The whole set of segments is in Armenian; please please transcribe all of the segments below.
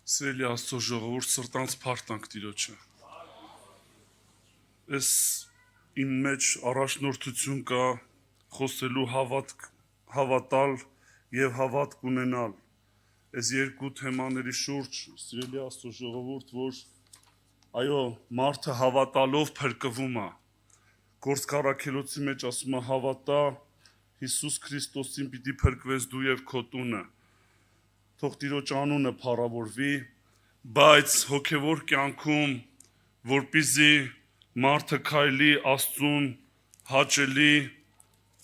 Սիրելի Աստծո ժողովուրդ, սրտանց փառտանք Տիրոջը։ Այս իմ մեջ առաջնորդություն կա խոսելու հավատալ եւ հավատք ունենալ։ Այս երկու թեմաների շուրջ, սիրելի Աստծո ժողովուրդ, որ այո, մարդը հավատալով փրկվում է։ Գործք մեջ ասում է հավատա Հիսուս Քրիստոսին պիտի փրկվես դու եւ քո տունը։ Թող Տիրոջ անունը փառավորվի, բայց հոգևոր կյանքում, որպեսզի մարդը քայլի Աստծուն հաճելի,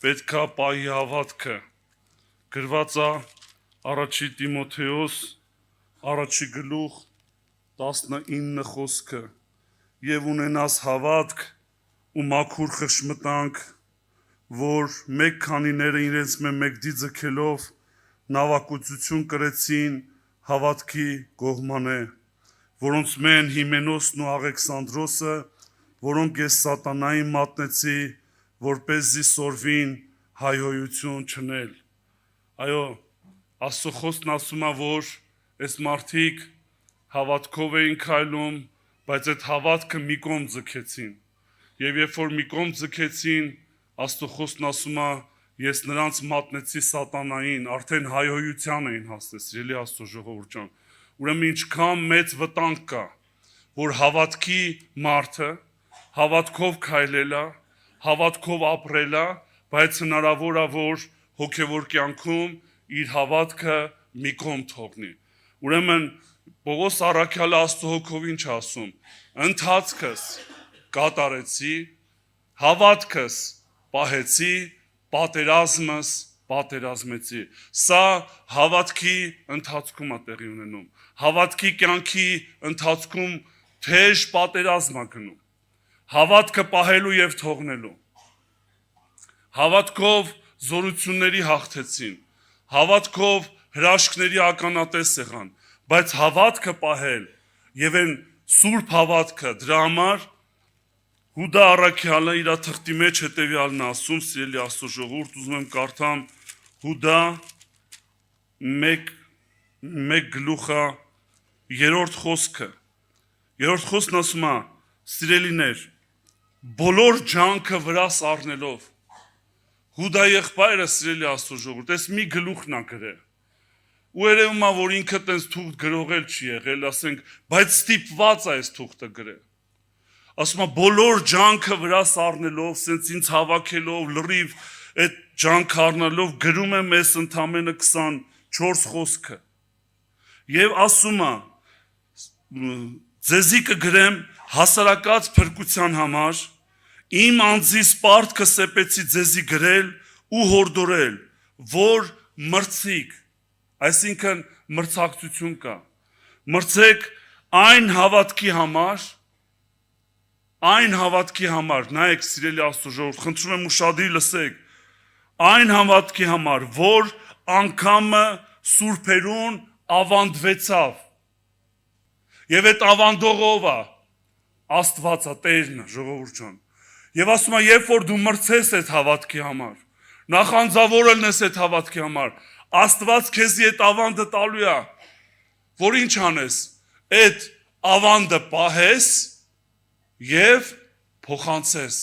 պետքա պահի հավատքը։ Գրված է առաջի Տիմոթեոս առաջի գլուխ 19 խոսքը. եւ ունենաս հավատք ու մաքուր խշմտանք, որ մեկ քանիները իրենց մեկ ձգելով նավակուծություն կրեցին հավատքի գողմանե, որոնց մեն Հիմենոսն ու Աղեքսանդրոսը, որոնք ես սատանային մատնեցի, որպեսզի սորվին հայհոյություն չնել։ Այո, Աստծո խոսքն ասում է, որ այս մարդիկ հավատքով էին քայլում, բայց այդ հավատքը մի կողմ ձգեցին։ Եվ երբ որ մի կողմ ձգեցին, Աստծո խոսքն ասում է, ես նրանց մատնեցի սատանային, արդեն հայհոյության էին հասել, սիրելի Աստծո ժողովուրդ ջան։ Ուրեմն ինչքան մեծ վտանգ կա, որ հավատքի մարդը հավատքով քայլելա, հավատքով ապրելա, բայց հնարավոր է, որ հոգևոր կյանքում իր հավատքը մի կողմ թողնի։ Ուրեմն Պողոս առաքյալը Աստծո հոգով ինչ ասում. ընթացքս կատարեցի, հավատքս պահեցի, պատերազմս պատերազմեցի։ Սա հավատքի ընթացքում է տեղի ունենում։ Հավատքի կյանքի ընթացքում թեժ պատերազմ է գնում։ Հավատքը պահելու եւ թողնելու։ Հավատքով զորությունների հաղթեցին։ Հավատքով հրաշքների ականատես եղան, բայց հավատքը պահել եւ այն սուրբ հավատքը դրա համար Հուդա առաքյալը իր թղթի մեջ հետևյալն ասում, սիրելի Աստծո ժողովուրդ, ուզում եմ կարդամ Հուդա 1 գլուխը 3 խոսքը։ 3 խոսքն ասում է. սիրելիներ, բոլոր ջանքը վրաս առնելով։ Հուդա եղբայրը, սիրելի Աստծո ժողովուրդ, այս մի գլուխն է գրել։ Ու երևում է, որ ինքը տենց թուղթ գրողել չի եղել, ասենք, բայց ստիպված է այս թուղթը գրել։ Ասում է բոլոր ջանքը վրաս առնելով, սենց ինձ հավաքելով, լրիվ այդ ջանք առնելով գրում է մեզ ընդամենը 24 խոսքը։ Եվ ասում է, ձեզի կգրեմ հասարակած փրկության համար, իմ անձի սպարտքը սեպեցի ձեզի գրել ու հորդորել, որ մրցիկ, այսինքն մրցակցություն կա, մրցեք այն հավատքի համար, նայեք սիրելի Աստծո ժողովուրդ, խնդրում եմ ուշադիր լսեք, այն հավատքի համար, որ անգամը սուրբերուն ավանդվեցավ։ Եվ այդ ավանդողով է Աստվածը, Տերն է, ժողովուրդ ջան։ Եվ ասում է, երբ որ դու մրցես այդ հավատքի համար, նախանձավորել ես այդ հավատքի համար, Աստված քեզի այդ ավանդը տալու է, որ ինչ անես, այդ ավանդը պահես եւ փոխանցես։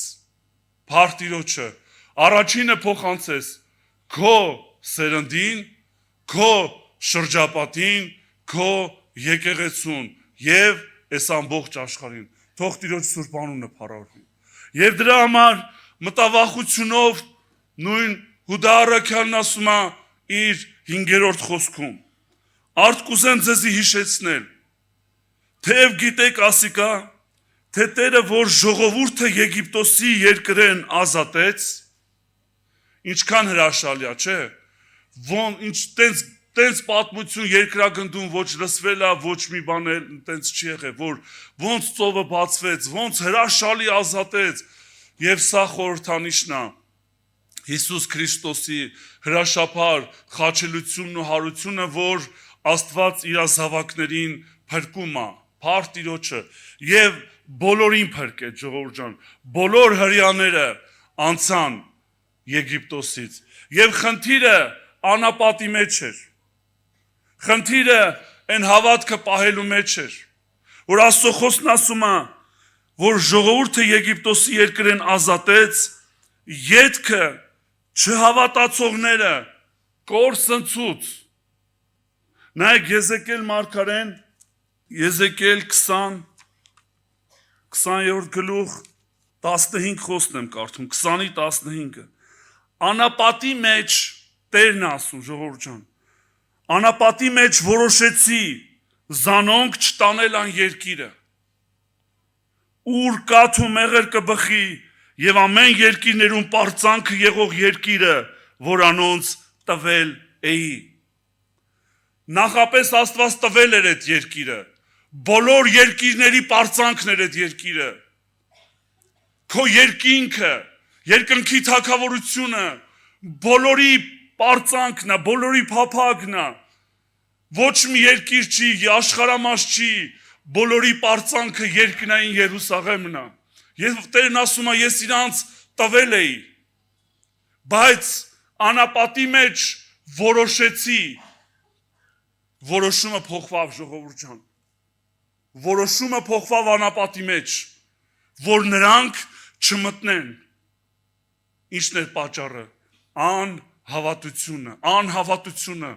Փառք Տիրոջը, առաջինը փոխանցես քո սերնդին, քո շրջապատին, քո եկեղեցուն եւ այս ամբողջ աշխարհին։ Թող Տիրոջ սուրբ անունը փառավորվի։ Եվ դրա համար մտավախությունով նույն Հուդա առաքյալն ասում է իր 5-րդ խոսքում. Արդ կուզեմ ձեզի հիշեցնել, թեև գիտեք ասիկա, թե Տերը, որ ժողովուրդը Եգիպտոսի երկրեն ազատեց, ինչքան հրաշալի է, չէ՞։ Ինչ տենց պատմություն երկրագնդում ոչ լսվել է, ոչ մի բան էլ տենց չի եղել, որ ոնց ծովը բացվեց, ոնց հրաշալի ազատեց, եւ սա խորհրդանիշն է Հիսուս Քրիստոսի հրաշափար խաչելությունն ու հարությունը, որ Աստված իր զավակներին փրկում է, փառք Տիրոջը, եւ բոլորին փրկեց, ժողովուրդ ջան, բոլոր հրյաները անցան Եգիպտոսից, եւ խնդիրը անապատի մեջ էր։ Խնդիրը այն հավատքը պահելու մեջ էր, որ Աստծո խոսքն ասում է, որ ժողովուրդը Եգիպտոսի երկրեն ազատեց, ետքը չհավատացողները կորսնցուց։ Նայեք Եզեկիել մարգարեն, Եզեկիել 20-րդ գլուխ 15 խոսքն եմ կարդում, 20-ի 15-ը։ Անապատի մեջ Տերն ասում, ժողովուրդ ջան, անապատի մեջ որոշեցի զանոնք չտանել ան երկիրը, ուր կաթ ու մեղր կբխի եւ ամեն երկիրներում պարծանքը եղող երկիրը, որ անոնց տվել էի։ Նախապես Աստված տվել էր այդ երկիրը, բոլոր երկիրների պարծանքն էր այդ երկիրը, քո երկինքը, երկնքի թագավորությունը, բոլորի պարծանքն է, բոլորի փափագն է, ոչ մի երկիր չի, աշխարհամաս չի, բոլորի պարծանքը երկնային Երուսաղեմն է։ Եվ Տերն ասում է, ես իրանց տվել էի, բայց անապատի մեջ որոշեցի, որոշումը փոխվավ, ժողովուրդ ջան, որոշումը փոխվավ անապատի մեջ, որ նրանք չմտնեն։ Ինչն էր պատճառը, անհավատությունը,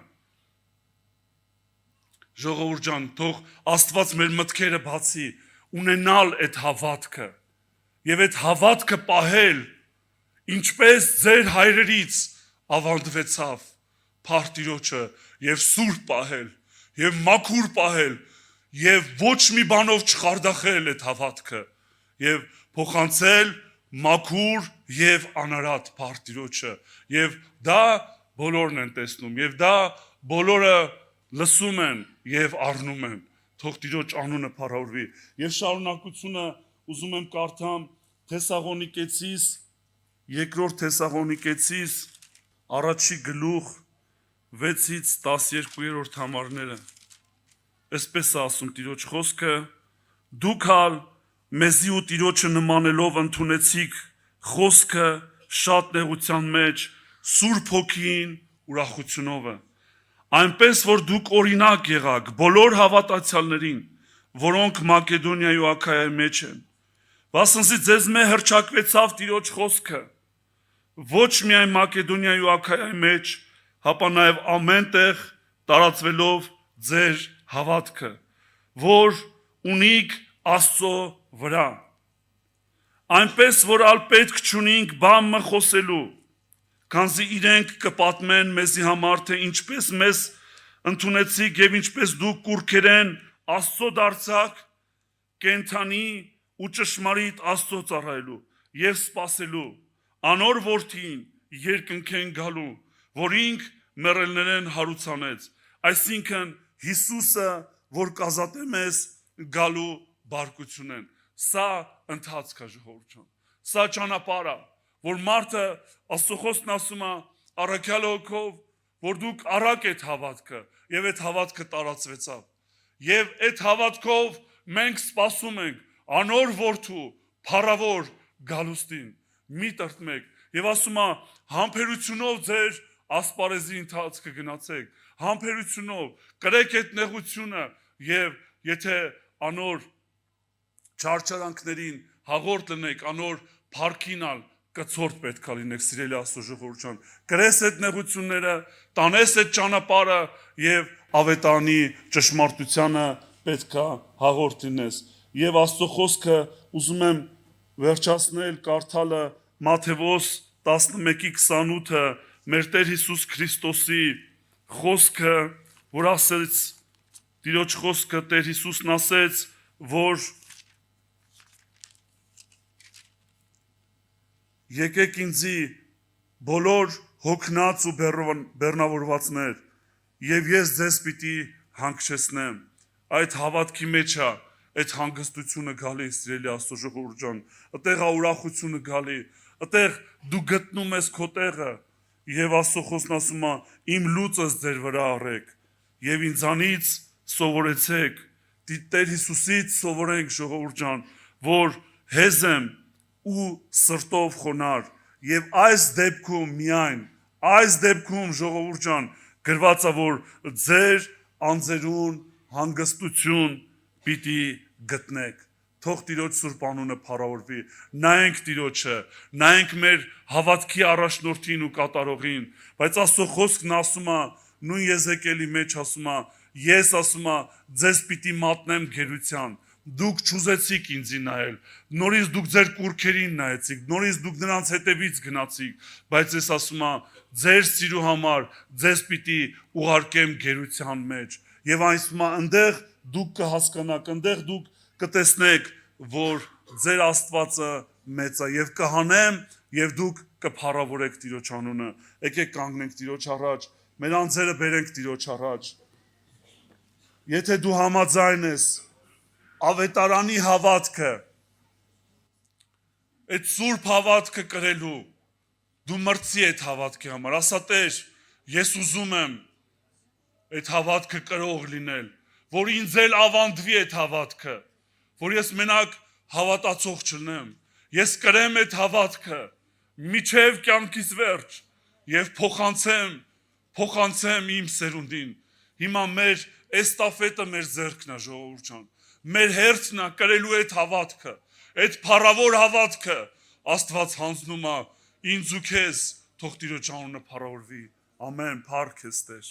ժողովուրդ ջան, թող Աստված մեր մտքերը բացի, ունենալ այդ հավատքը, եւ այդ հավատքը պահել, ինչպես ձեր հայրերից ավանդվեցավ Փարթիրոջը, եւ սուրբ պահել, եւ մաքուր պահել, եւ ոչ մի բանով չխարդախել այդ հավատքը, եւ փոխանցել մաքուր եւ անարատ Փարթիրոջը, եւ դա բոլորն են տեսնում, եւ դա բոլորը լսում են եւ առնում են, թող Տիրոջ անունը փառավորվի։ Եվ շարունակությունը ուզում եմ կարդամ Թեսաղոնիկեցիս, երկրորդ Թեսաղոնիկեցիս, առաջի գլուխ 6-ից 12-րդ համարները։ Այսպես է ասում Տիրոջ խոսքը. դուք ալ մեզի ու Տիրոջը նմանելով ընդունեցիք խոսքը շատ նեղության մեջ, Սուրբ Հոգին ուրախությունով է, այնպես որ դուք օրինակ եղաք բոլոր հավատացյալներին, որոնք Մակեդոնիայի ու Աքայայի մեջ են, վասնզի ձեզ մե հռչակվեցավ Տիրոջ խոսքը, ոչ միայն Մակեդոնիայի ու Աքայայի մեջ, հապա նաև ամեն տեղ տարածվելով ձեր հավատքը, որ ունիք Աստծո վրա, այնպես որ ալ պետք չունինք բան մը խոսելու, քանզի իրենք կպատմեն մեզի համար, թե ինչպես մեզ ընդունեցիք եւ ինչպես դուք կուրքերեն Աստծո դարձաք, կենթանի ու ճշմարիտ Աստծո ծառայելու եւ սпасելու, անոր որդին երկնքեն գալու, որ ինք մեռելներեն հարուցանեց, այսինքն Հիսուսը, որ կազատե մեզ գալու բարկությունեն։ Սա ընթացք է, ժողովուրդ ջան, սա ճանապարհ է, որ մարդը Աստծո խոսքն ասում է առաքյալ հոգով, որ դուք առակ եք հավատքը, եւ այդ հավատքը տարածվեցավ, եւ այդ հավատքով մենք սպասում ենք անոր որդու փառավոր գալուստին, մի տրտմեք, եւ ասում է համբերությունով ձեր ասպարեզի ընթացքը գնացեք, համբերությունով կրեք այդ նեղությունը, եւ եթե անոր չարչարանքներին հաղորդ լինեք, անոր փառքինալ կցորդ պետք է լինեք, սիրելի Աստծո ժողովուրդ ջան, կրես այդ նեղությունները, տանես այդ ճանապարհը եւ ավետանի ճշմարտությանը պետք է հաղորդ լինես։ Եվ Աստծո խոսքը ուզում եմ վերջացնել կարդալը Մատթեոս 11:28-ը, մեր Տեր Հիսուս Քրիստոսի խոսքը, որ ասեց, Տիրոջ խոսքը Տեր Հիսուսն ասեց, որ եկեք ինձի բոլոր հոգնած ու բեռնավորվածներ, եւ ես ձեզ պիտի հանգչեցնեմ։ Այդ հավատքի մեջ է այդ հանգստությունը գալի, սիրելի Աստծո ժողովուրդ ջան, այդտեղ է ուրախությունը գալի, այդտեղ դու գտնում ես քո տեղը, եւ Աստծո խոսքն ասում է, իմ լուծս ձեր վրա առեք, եւ ինձանից սովորեցեք, Տեր Հիսուսից սովորենք, ժողովուրդ ջան, որ հեզ եմ ու սրտով խոնար, եւ այս դեպքում միայն, այս դեպքում ժողովուրդ ջան, գրված է, որ ձեր անձերուն հանգստություն պիտի գտնեք։ Թող Տիրոջ Սուրբ անունը փառավորվի։ Նայենք Տիրոջը, նայենք մեր հավատքի առաջնորդին ու կատարողին, բայց Աստծո խոսքն ասում է, նույն Եզեկիելի մեջ ասում է, ես ասում է, ձեզ պիտի մատնեմ գերության։ Դուք չուզեցիք ինձի նայել, նորից դուք ձեր կուռքերին նայեցիք, նորից դուք նրանց հետևից գնացիք, բայց ես ասում եմ, ձեր սիրու համար ձեզ պիտի ուղարկեմ գերության մեջ։ Եվ այսպես այնտեղ դուք կհասկանաք, այնտեղ դուք կտեսնեք, որ ձեր Աստվածը մեծ է եւ կհանեմ եւ դուք կփառավորեք Տիրոջ անունը։ Եկեք կանգնենք Տիրոջ առաջ, մեր անձերը բերենք Տիրոջ առաջ։ Եթե դու համաձայն ես ավետարանի հավատքը, այդ սուրբ հավատքը կրելու, դու մրցի այդ հավատքի համար, ասա Տեր, ես ուզում եմ այդ հավատքը կրող լինել, որ ինձ էլ ավանդվի այդ հավատքը, որ ես մենակ հավատացող չլնեմ, ես կրեմ այդ հավատքը, միջև կյանքիս վերջ եւ փոխանցեմ իմ սերունդին։ Հիմա մեր էստաֆետը մեր ձեռքն է, ժողովուրդ ջան, մեր հերթն է կրելու այդ հավատքը, այդ փառավոր հավատքը Աստված հանձնում է ինձ ու քեզ, թող Տիրոջ անունը փառավորվի։ Ամեն, փառք քեզ Տեր։